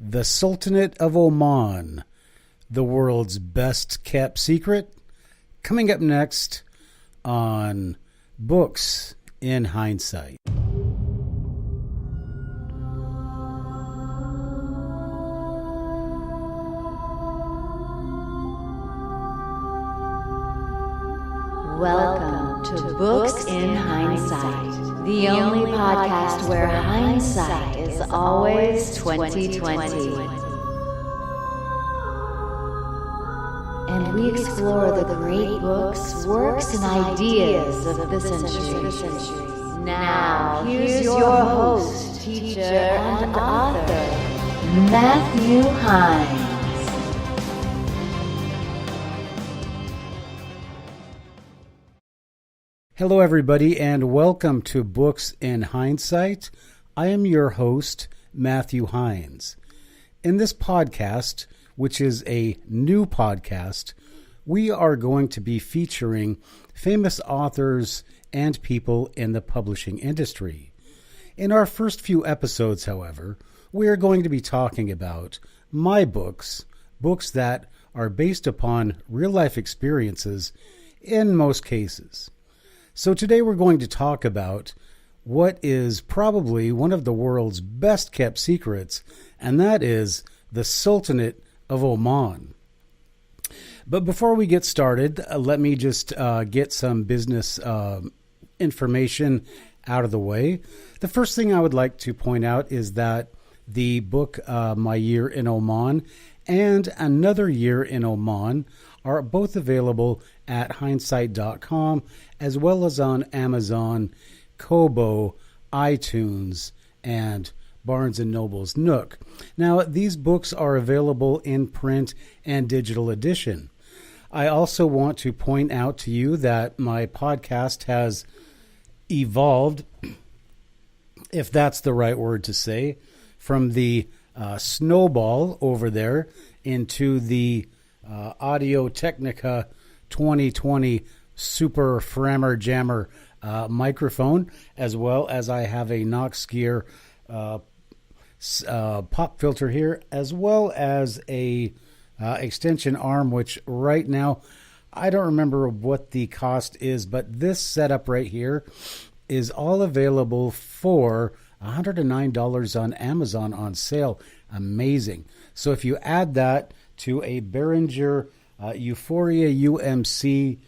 The Sultanate of Oman, the world's best kept secret, coming up next on Books in Heinessight. Welcome to Books in Heinessight, the only podcast where hindsight is always 2020. And we explore the great books, works, and ideas of the century. Now, here's your host, teacher, and author, Matthew Heines. Hello, everybody, and welcome to Books in Heinessight. I am your host, Matthew Heines. In this podcast, which is a new podcast, we are going to be featuring famous authors and people in the publishing industry. In our first few episodes, however, we are going to be talking about my books that are based upon real-life experiences in most cases. So today we're going to talk about what is probably one of the world's best kept secrets, and that is the Sultanate of Oman. But before we get started, let me just get some business information out of the way. The first thing I would like to point out is that the book My Year in Oman and Another Year in Oman are both available at Heinessight.com, as well as on Amazon, KOBO, iTunes, and Barnes & Noble's NOOK. Now, these books are available in print and digital edition. I also want to point out to you that my podcast has evolved, if that's the right word to say, from the snowball over there into the Audio Technica 2020 Super Frammer Jammer microphone, as well as I have a Knox Gear pop filter here, as well as a extension arm, which right now I don't remember what the cost is, but this setup right here is all available for $109 on Amazon on sale. Amazing. So if you add that to a Behringer Euphoria UMC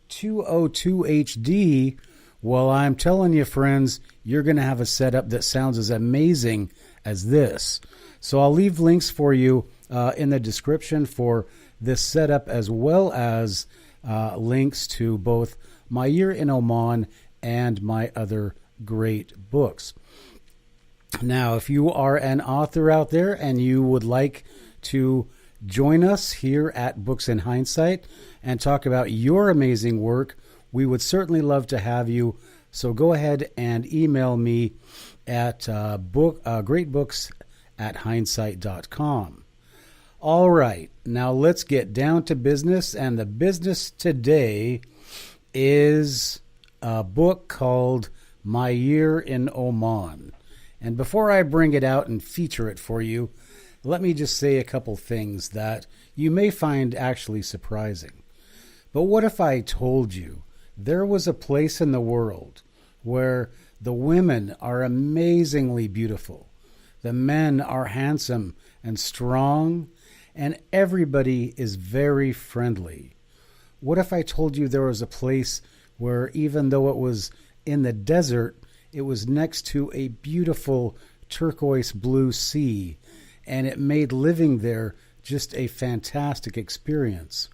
202 HD, well, I'm telling you, friends, you're going to have a setup that sounds as amazing as this. So I'll leave links for you in the description for this setup, as well as links to both My Year in Oman and my other great books. Now, if you are an author out there and you would like to join us here at Books in Heinessight and talk about your amazing work, we would certainly love to have you. So go ahead and email me at greatbooks@heinessight.com. All right, now let's get down to business. And the business today is a book called My Year in Oman. And before I bring it out and feature it for you, let me just say a couple things that you may find actually surprising. But what if I told you there was a place in the world where the women are amazingly beautiful, the men are handsome and strong, and everybody is very friendly? What if I told you there was a place where, even though it was in the desert, it was next to a beautiful turquoise blue sea, and it made living there just a fantastic experience?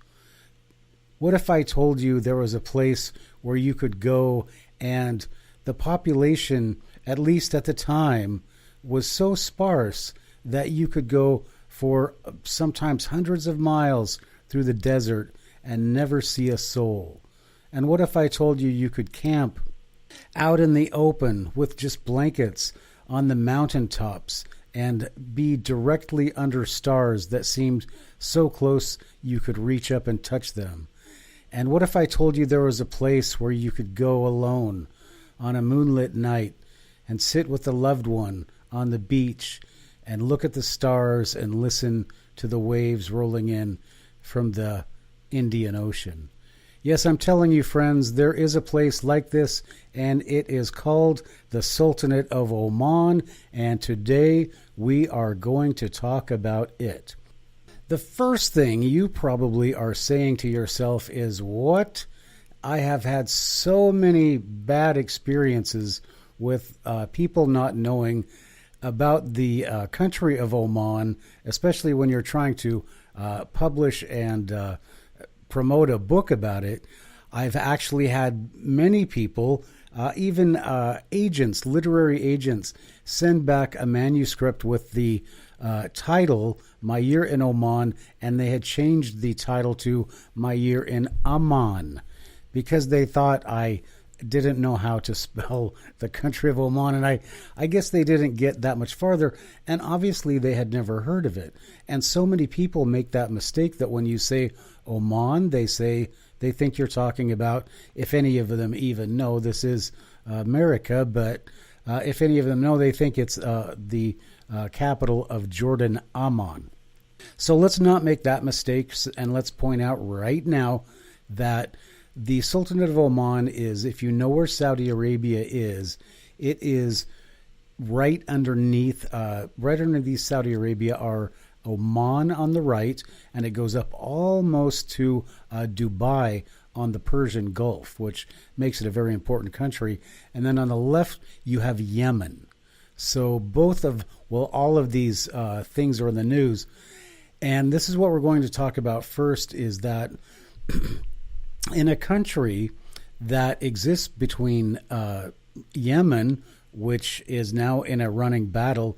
What if I told you there was a place where you could go and the population, at least at the time, was so sparse that you could go for sometimes hundreds of miles through the desert and never see a soul? And what if I told you you could camp out in the open with just blankets on the mountaintops and be directly under stars that seemed so close you could reach up and touch them? And what if I told you there was a place where you could go alone on a moonlit night and sit with a loved one on the beach and look at the stars and listen to the waves rolling in from the Indian Ocean. Yes, I'm telling you, friends, there is a place like this, and it is called the Sultanate of Oman, and today we are going to talk about it. The first thing you probably are saying to yourself is, what? I have had so many bad experiences with people not knowing about the country of Oman, especially when you're trying to publish and promote a book about it. I've actually had many people, even agents, literary agents, send back a manuscript with the title, My Year in Oman, and they had changed the title to My Year in Amman because they thought I didn't know how to spell the country of Oman, and I guess they didn't get that much farther, and obviously they had never heard of it. And so many people make that mistake that when you say Oman, they think you're talking about, if any of them even know this is America, but if any of them know, they think it's the capital of Jordan, Amman. So let's not make that mistake, and let's point out right now that the Sultanate of Oman is, if you know where Saudi Arabia is, it is right underneath Saudi Arabia are Oman on the right, and it goes up almost to Dubai on the Persian Gulf, which makes it a very important country. And then on the left, you have Yemen. So all of these things are in the news. And this is what we're going to talk about first, is that in a country that exists between Yemen, which is now in a running battle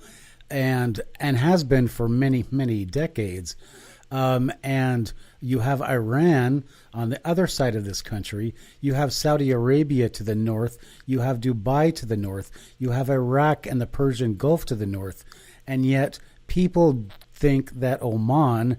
and has been for many, many decades, and you have Iran on the other side of this country, you have Saudi Arabia to the north, you have Dubai to the north, you have Iraq and the Persian Gulf to the north, and yet people think that Oman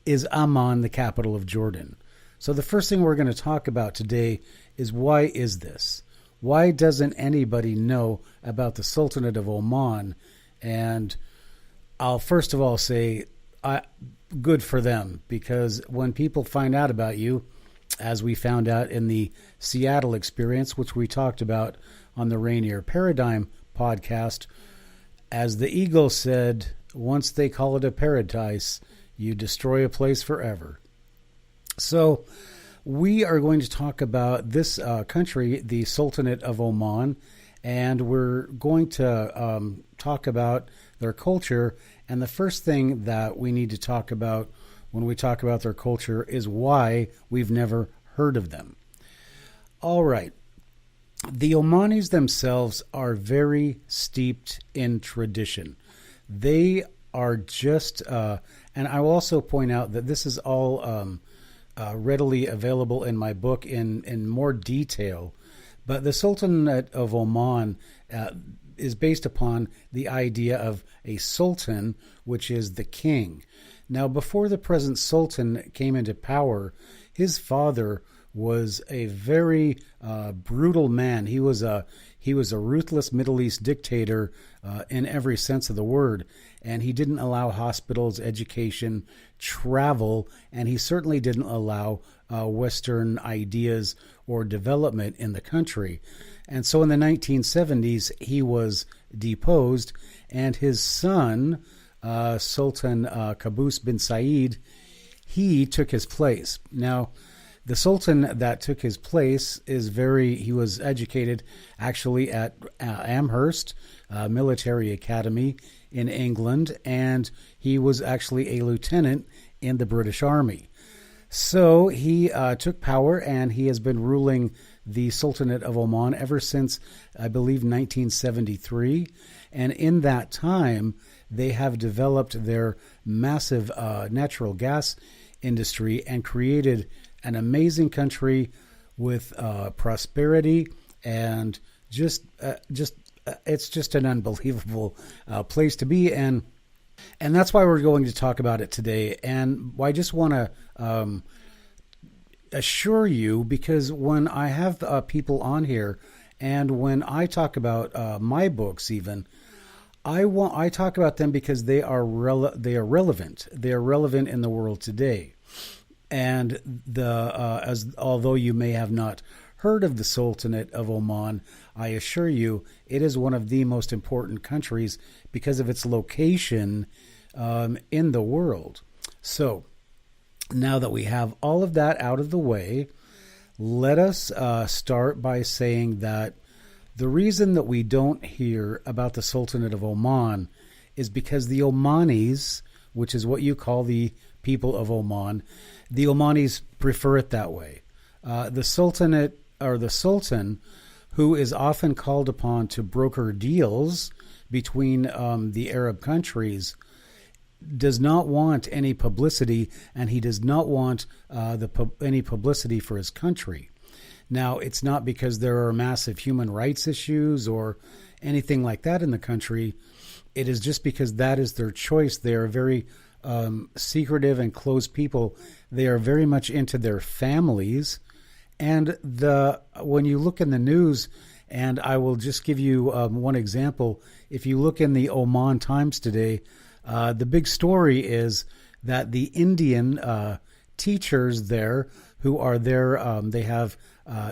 is Amman, the capital of Jordan. So the first thing we're going to talk about today is, why is this? Why doesn't anybody know about the Sultanate of Oman? And I'll first of all say, good for them, because when people find out about you, as we found out in the Seattle experience, which we talked about on the RAINIER Paradigm podcast, as the eagle said, once they call it a paradise, you destroy a place forever. So we are going to talk about this country, the Sultanate of Oman, and we're going to talk about their culture. And the first thing that we need to talk about when we talk about their culture is why we've never heard of them. All right. The Omanis themselves are very steeped in tradition. They are just, and I will also point out that this is all readily available in my book in more detail. But the Sultanate of Oman is based upon the idea of a sultan, which is the king. Now, before the present sultan came into power, his father was a very brutal man. He was a ruthless Middle East dictator in every sense of the word, and he didn't allow hospitals, education, travel, and he certainly didn't allow Western ideas or development in the country. And so in the 1970s, he was deposed, and his son, Sultan Qaboos bin Said, he took his place. Now, the Sultan that took his place he was educated actually at Amherst Military Academy in England, and he was actually a lieutenant in the British Army. So he took power, and he has been ruling the Sultanate of Oman ever since, I believe, 1973. And in that time, they have developed their massive natural gas industry and created an amazing country with prosperity, and it's just an unbelievable place to be. And that's why we're going to talk about it today. And I just want to assure you, because when I have people on here, and when I talk about my books even, I talk about them because they are relevant. They are relevant in the world today. And although you may have not heard of the Sultanate of Oman, I assure you it is one of the most important countries because of its location in the world. So now that we have all of that out of the way, let us start by saying that the reason that we don't hear about the Sultanate of Oman is because the Omanis, which is what you call the people of Oman, the Omanis prefer it that way. The Sultanate, or the Sultan, who is often called upon to broker deals between the Arab countries, does not want any publicity, and he does not want any publicity for his country. Now, it's not because there are massive human rights issues or anything like that in the country. It is just because that is their choice. They are very secretive and closed people. They are very much into their families. And when you look in the news, and I will just give you one example. If you look in the Oman Times today, the big story is that the Indian teachers there who are there, they have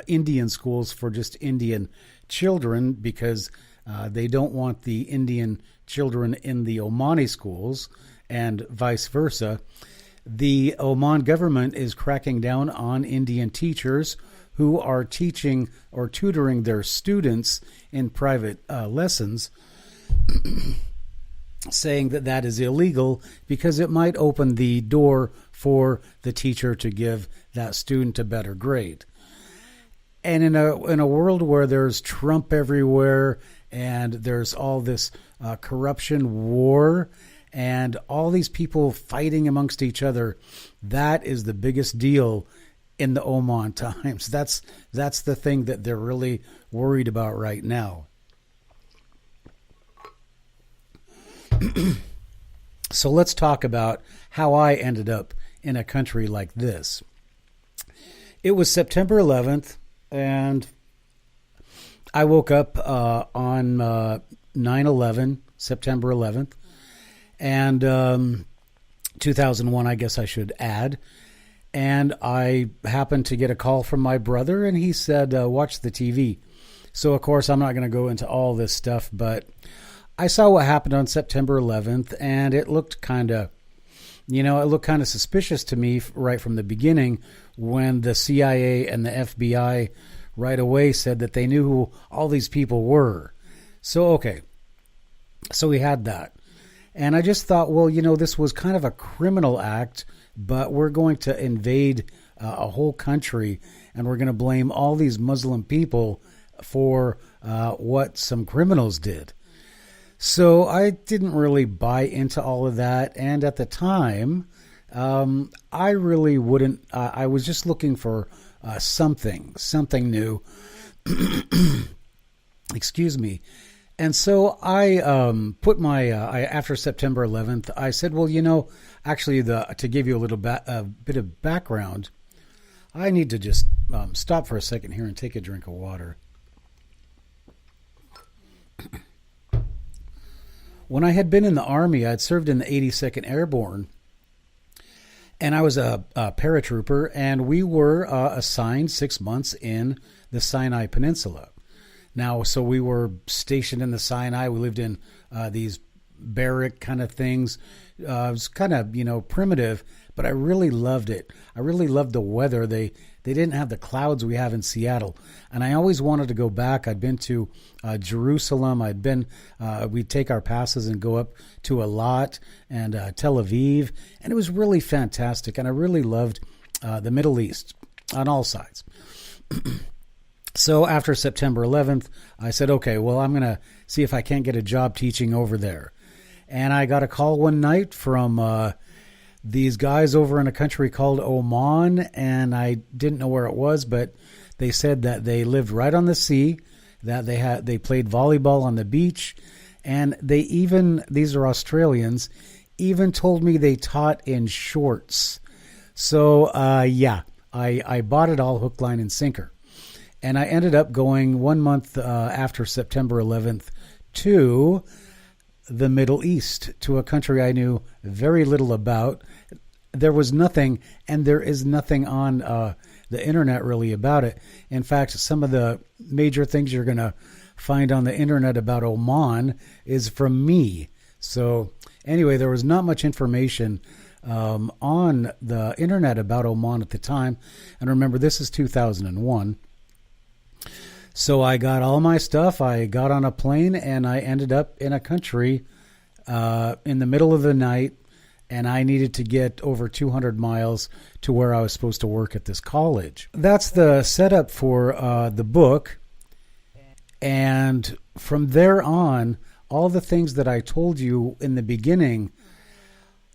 Indian schools for just Indian children because they don't want the Indian children in the Omani schools and vice versa. The Oman government is cracking down on Indian teachers who are teaching or tutoring their students in private lessons, saying that that is illegal because it might open the door for the teacher to give that student a better grade. And in a world where there's Trump everywhere and there's all this corruption, war, and all these people fighting amongst each other, that is the biggest deal in the Oman Times. That's the thing that they're really worried about right now. So let's talk about how I ended up in a country like this. It was September 11th, and I woke up on 9/11, September 11th, and 2001, I guess I should add. And I happened to get a call from my brother, and he said, watch the TV. So, of course, I'm not going to go into all this stuff, but I saw what happened on September 11th, and it looked kind of, suspicious to me right from the beginning when the CIA and the FBI right away said that they knew who all these people were. So, okay. So we had that. And I just thought, well, this was kind of a criminal act, but we're going to invade a whole country, and we're going to blame all these Muslim people for what some criminals did. So I didn't really buy into all of that. And at the time, I really wouldn't. I was just looking for something new. Excuse me. And so I put after September 11th, I said, well, actually, to give you a little bit of background, I need to just stop for a second here and take a drink of water. When I had been in the Army, I'd served in the 82nd Airborne, and I was a paratrooper, and we were assigned 6 months in the Sinai Peninsula. Now, so we were stationed in the Sinai. We lived in these barrack kind of things. It was kind of, primitive, but I really loved it. I really loved the weather. They didn't have the clouds we have in Seattle. And I always wanted to go back. I'd been to Jerusalem. We'd take our passes and go up to Eilat and Tel Aviv. And it was really fantastic. And I really loved the Middle East on all sides. So after September 11th, I said, okay, well, I'm going to see if I can't get a job teaching over there. And I got a call one night from these guys over in a country called Oman, and I didn't know where it was, but they said that they lived right on the sea, that they played volleyball on the beach, and these are Australians, even told me they taught in shorts. So, I bought it all hook, line, and sinker. And I ended up going 1 month after September 11th to the Middle East, to a country I knew very little about. There was nothing, and there is nothing on the internet really about it. In fact, some of the major things you're going to find on the internet about Oman is from me. So anyway, there was not much information on the internet about Oman at the time. And remember, this is 2001. So I got all my stuff. I got on a plane and I ended up in a country in the middle of the night. And I needed to get over 200 miles to where I was supposed to work at this college. That's the setup for the book. And from there on, all the things that I told you in the beginning,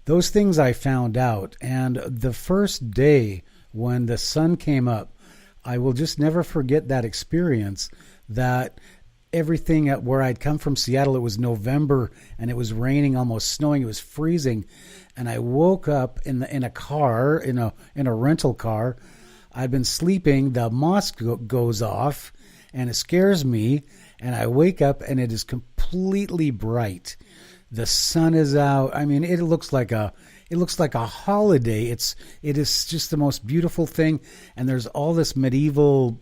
those things I found out. And the first day when the sun came up, I will just never forget that experience, that everything at where I'd come from Seattle, it was November and it was raining, almost snowing, it was freezing. And I woke up in a car, in a rental car. I'd been sleeping, the mosque goes off and it scares me. And I wake up and it is completely bright. The sun is out. I mean, it looks like a holiday. It is just the most beautiful thing. And there's all this medieval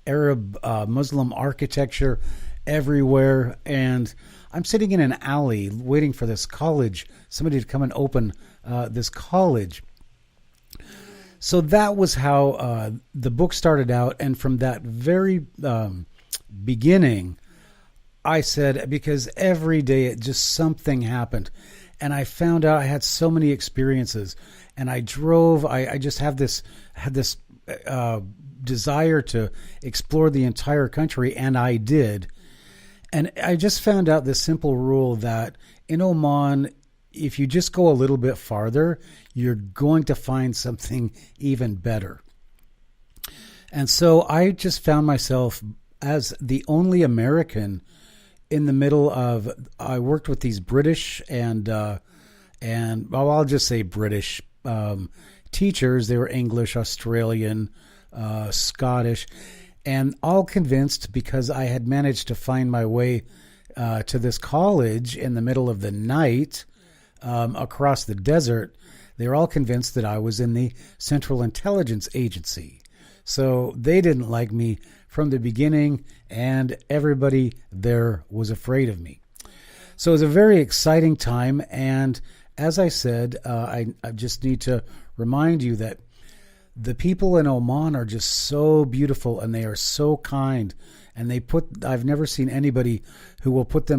Arab Muslim architecture everywhere. And I'm sitting in an alley waiting for this college, somebody to come and open this college. So that was how the book started out. And from that very beginning, I said, because every day it just something happened. And I found out I had so many experiences. And I drove, I just had this desire to explore the entire country, and I did. And I just found out this simple rule that in Oman, if you just go a little bit farther, you're going to find something even better. And so I just found myself as the only American in the middle of, I worked with these British and I'll just say British teachers. They were English, Australian, Scottish, and all convinced, because I had managed to find my way to this college in the middle of the night across the desert. They were all convinced that I was in the Central Intelligence Agency. So they didn't like me from the beginning, and everybody there was afraid of me. So it was a very exciting time, and as I said, I just need to remind you that the people in Oman are just so beautiful, and they are so kind, and I've never seen anybody who will put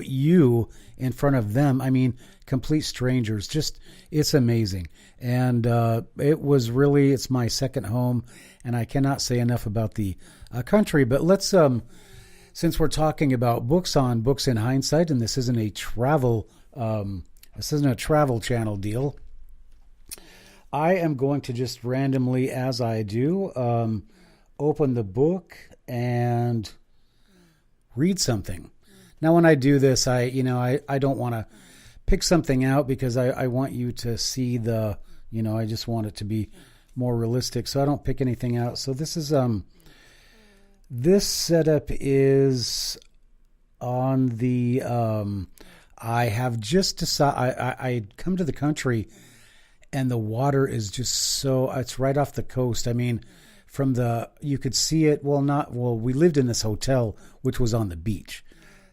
you in front of them. I mean, complete strangers. Just, it's amazing. And it's my second home, and I cannot say enough about the country. But let's, since we're talking about books on Books in Hindsight, and this isn't a travel channel deal, I am going to just randomly, as I do, open the book and read something. Now, when I do this, I don't want to pick something out, because I want you to see I just want it to be more realistic. So I don't pick anything out. So this is, this setup is on the, I have just decided, I come to the country, and the water is just it's right off the coast. I mean, you could see it. We lived in this hotel, which was on the beach.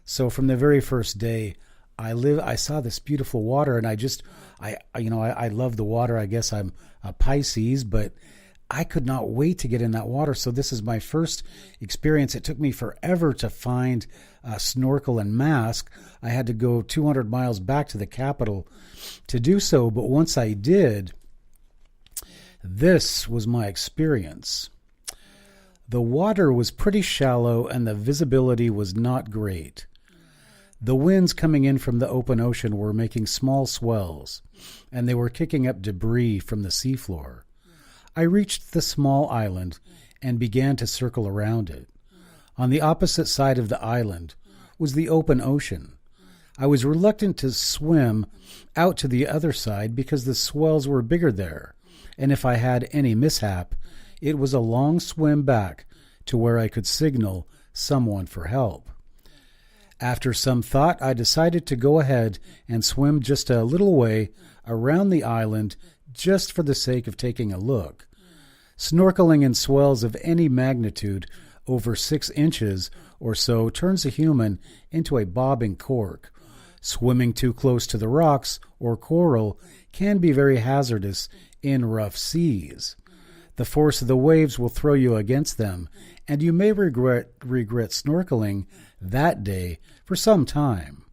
So from the very first day I saw this beautiful water, and I love the water. I guess I'm a Pisces, but I could not wait to get in that water. So this is my first experience. It took me forever to find a snorkel and mask. I had to go 200 miles back to the capital to do so. But once I did, this was my experience. The water was pretty shallow, and the visibility was not great. The winds coming in from the open ocean were making small swells, and they were kicking up debris from the seafloor. I reached the small island and began to circle around it. On the opposite side of the island was the open ocean. I was reluctant to swim out to the other side because the swells were bigger there, and if I had any mishap, it was a long swim back to where I could signal someone for help. After some thought, I decided to go ahead and swim just a little way around the island just for the sake of taking a look. Snorkeling in swells of any magnitude over 6 inches or so turns a human into a bobbing cork. Swimming too close to the rocks or coral can be very hazardous in rough seas. The force of the waves will throw you against them, and you may regret snorkeling that day for some time.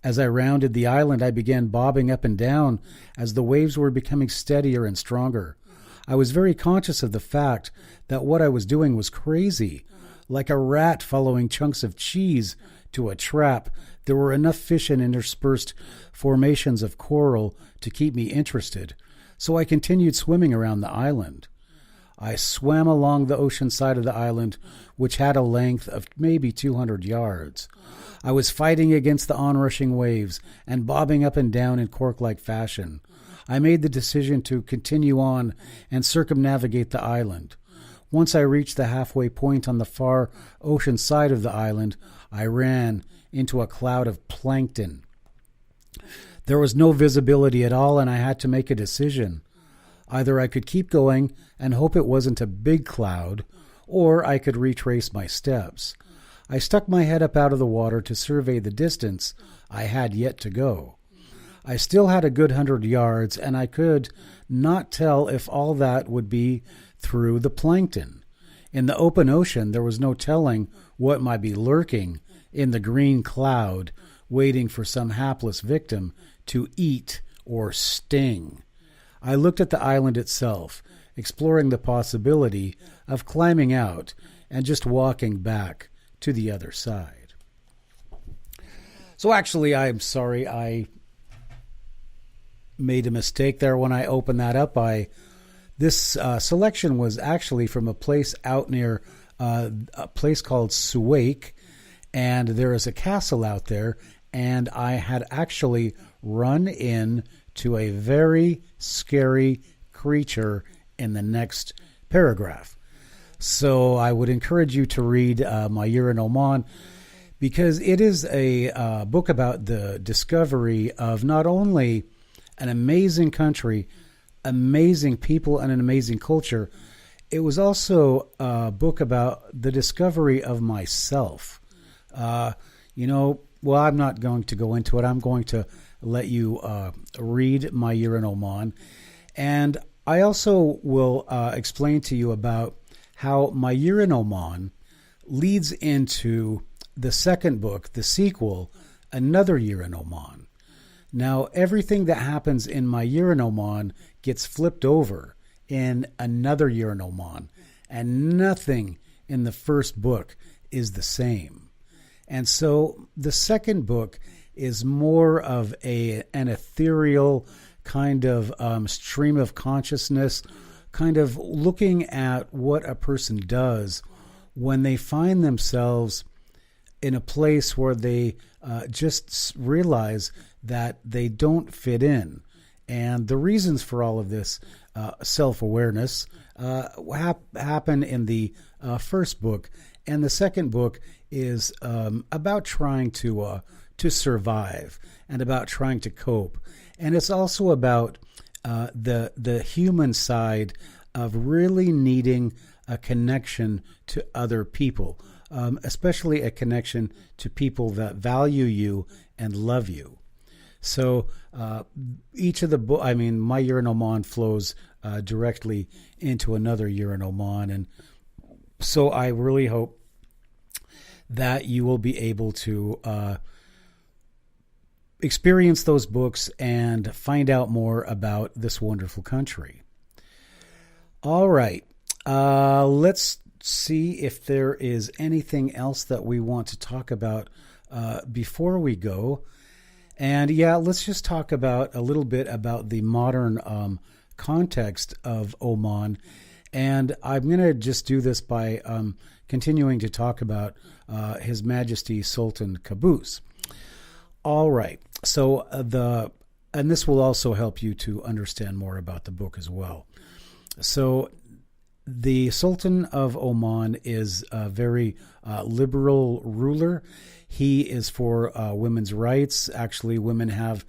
As I rounded the island, I began bobbing up and down as the waves were becoming steadier and stronger. I was very conscious of the fact that what I was doing was crazy. Like a rat following chunks of cheese to a trap, there were enough fish and interspersed formations of coral to keep me interested, so I continued swimming around the island. I swam along the ocean side of the island, which had a length of maybe 200 yards. I was fighting against the onrushing waves and bobbing up and down in cork-like fashion. I made the decision to continue on and circumnavigate the island. Once I reached the halfway point on the far ocean side of the island, I ran into a cloud of plankton. There was no visibility at all, and I had to make a decision. Either I could keep going and hope it wasn't a big cloud, or I could retrace my steps. I stuck my head up out of the water to survey the distance I had yet to go. I still had a good 100 yards, and I could not tell if all that would be through the plankton. In the open ocean, there was no telling what might be lurking in the green cloud, waiting for some hapless victim to eat or sting. I looked at the island itself, exploring the possibility of climbing out and just walking back to the other side. So actually, I'm sorry, I made a mistake there when I opened that up. This selection was actually from a place out near a place called Suwake, and there is a castle out there, and I had actually run in to a very scary creature in the next paragraph. So I would encourage you to read My Year in Oman, because it is a book about the discovery of not only an amazing country, amazing people, and an amazing culture. It was also a book about the discovery of myself. Well, I'm not going to go into it. I'm going to let you read My Year in Oman. And I also will explain to you about how My Year in Oman leads into the second book, the sequel, Another Year in Oman. Now, everything that happens in My Year in Oman gets flipped over in Another Year in Oman, and nothing in the first book is the same. And so the second book is more of an ethereal kind of stream of consciousness, kind of looking at what a person does when they find themselves in a place where they just realize that they don't fit in. And the reasons for all of this self-awareness happen in the first book. And the second book is about trying to survive and about trying to cope. And it's also about the human side of really needing a connection to other people, especially a connection to people that value you and love you. So each of the My Year in Oman flows directly into Another Year in Oman. And so I really hope that you will be able to experience those books and find out more about this wonderful country. All right. Let's see if there is anything else that we want to talk about before we go. And yeah, let's just talk about a little bit about the modern context of Oman. And I'm going to just do this by continuing to talk about His Majesty Sultan Qaboos. All right. So and this will also help you to understand more about the book as well. So The Sultan of Oman is a very liberal ruler. He is for women's rights. Actually, women have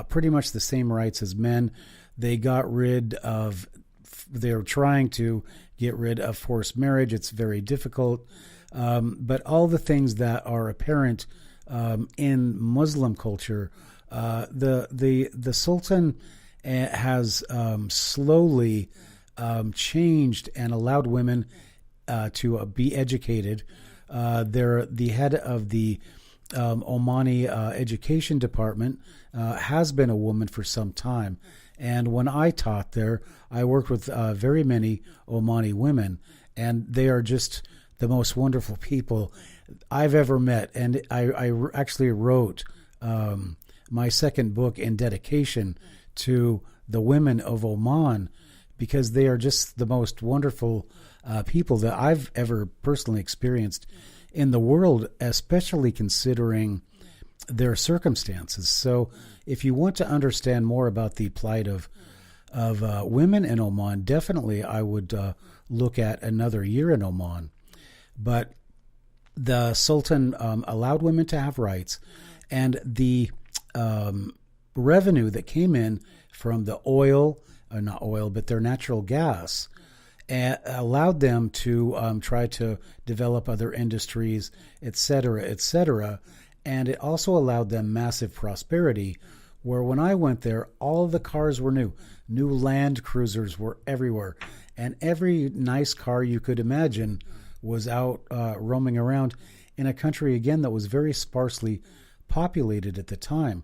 pretty much the same rights as men. They're trying to get rid of forced marriage. It's very difficult. But all the things that are apparent in Muslim culture, the Sultan has slowly changed and allowed women to be educated. They're the head of the Omani education department has been a woman for some time. And when I taught there, I worked with very many Omani women, and they are just the most wonderful people I've ever met. And I actually wrote my second book in dedication to the women of Oman, because they are just the most wonderful people that I've ever personally experienced in the world, especially considering their circumstances. So if you want to understand more about the plight of women in Oman, definitely I would look at Another Year in Oman. But the Sultan allowed women to have rights, and the revenue that came in from the oil, not oil, but their natural gas, allowed them to try to develop other industries, etc., etc. And it also allowed them massive prosperity, where when I went there, all the cars were new. New Land Cruisers were everywhere. And every nice car you could imagine was out roaming around in a country, again, that was very sparsely populated at the time.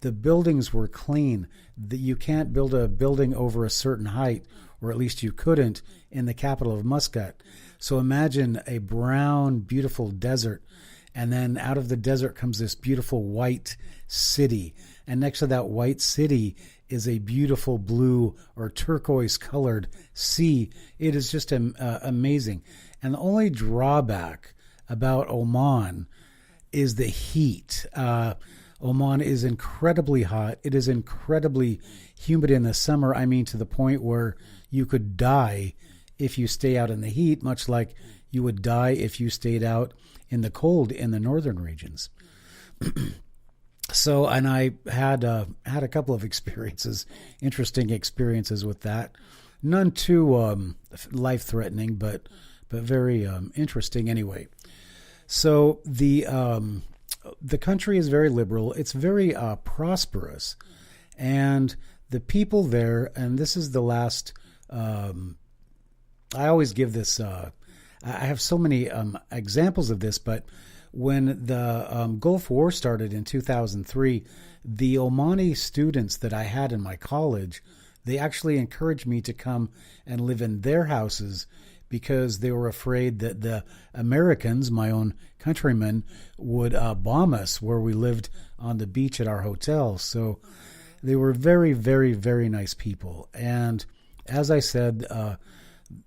The buildings were clean. You can't build a building over a certain height, or at least you couldn't, in the capital of Muscat. So imagine a brown, beautiful desert, and then out of the desert comes this beautiful white city. And next to that white city is a beautiful blue or turquoise-colored sea. It is just amazing. And the only drawback about Oman is the heat. Oman is incredibly hot. It is incredibly humid in the summer. I mean, to the point where you could die if you stay out in the heat, much like you would die if you stayed out in the cold in the northern regions. So, and I had a couple of experiences, interesting experiences with that. None too life-threatening, but very interesting anyway. So the country is very liberal. It's very prosperous, and the people there. And this is the last. I always give this. I have so many examples of this, but when the Gulf War started in 2003, the Omani students that I had in my college, they actually encouraged me to come and live in their houses, because they were afraid that the Americans, my own countrymen, would bomb us where we lived on the beach at our hotel. So they were very, very, very nice people. And as I said,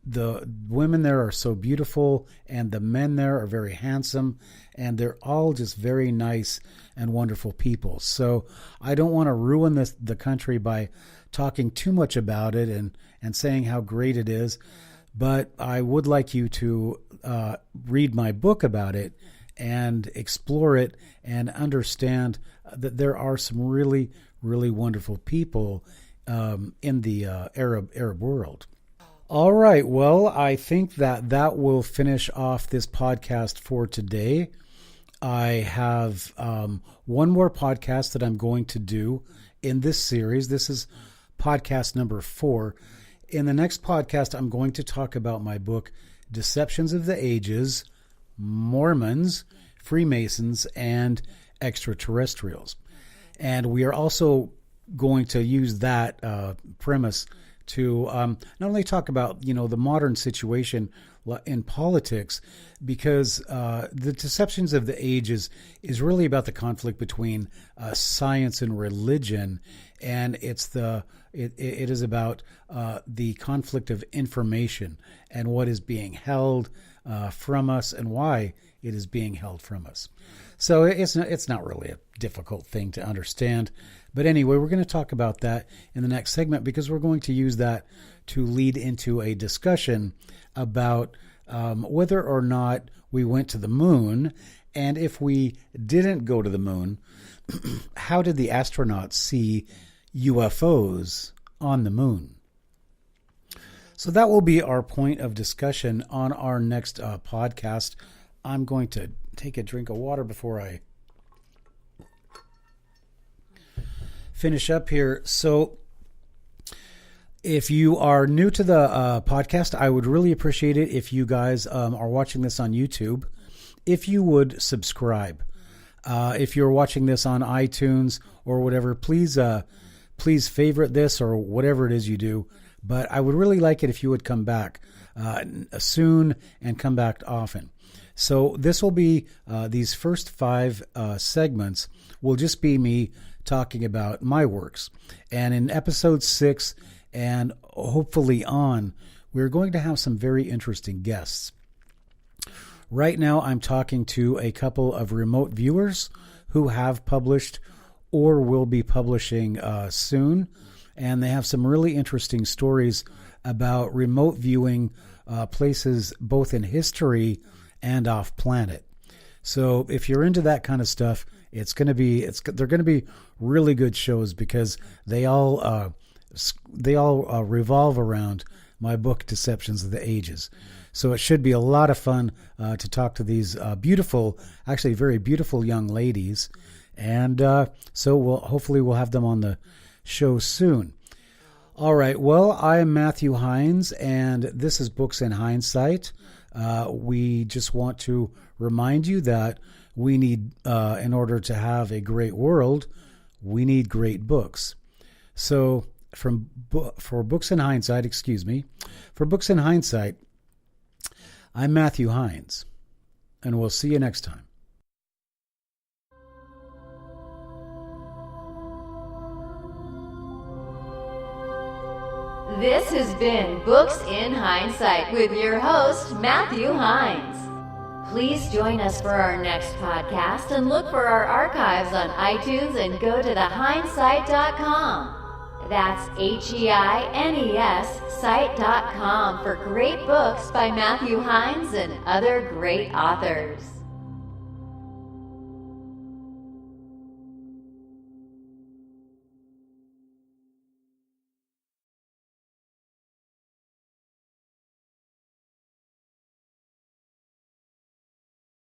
the women there are so beautiful, and the men there are very handsome, and they're all just very nice and wonderful people. So I don't want to ruin the country by talking too much about it and saying how great it is. But I would like you to read my book about it and explore it and understand that there are some really, really wonderful people in the Arab world. All right. Well, I think that will finish off this podcast for today. I have one more podcast that I'm going to do in this series. This is podcast number 4. In the next podcast, I'm going to talk about my book, Deceptions of the Ages, Mormons, Freemasons, and Extraterrestrials. And we are also going to use that premise to not only talk about, the modern situation in politics, because the Deceptions of the Ages is really about the conflict between science and religion, and it is about the conflict of information and what is being held from us and why it is being held from us. So it's not really a difficult thing to understand. But anyway, we're going to talk about that in the next segment because we're going to use that to lead into a discussion about whether or not we went to the moon, and if we didn't go to the moon, how did the astronauts see UFOs on the moon? So that will be our point of discussion on our next podcast. I'm going to take a drink of water before I finish up here. So if you are new to the podcast, I would really appreciate it if you guys are watching this on YouTube, if you would subscribe. If you're watching this on iTunes or whatever, please favorite this or whatever it is you do. But I would really like it if you would come back soon and come back often. So this will be these first 5 segments will just be me talking about my works. And in episode 6 and hopefully on, we're going to have some very interesting guests. Right now, I'm talking to a couple of remote viewers who have published or will be publishing soon. And they have some really interesting stories about remote viewing places both in history and off planet. So if you're into that kind of stuff, they're going to be really good shows because they all revolve around my book Deceptions of the Ages. So it should be a lot of fun to talk to these beautiful, actually very beautiful young ladies. And so hopefully we'll have them on the show soon. All right. Well, I am Matthew Heines, and this is Books in Hindsight. We just want to remind you that we need, in order to have a great world, we need great books. So for Books in Hindsight, for Books in Hindsight, I'm Matthew Heines, and we'll see you next time. This has been Books in Hindsight with your host, Matthew Heines. Please join us for our next podcast and look for our archives on iTunes and go to theheinesight.com. That's HEINES site.com for great books by Matthew Heines and other great authors.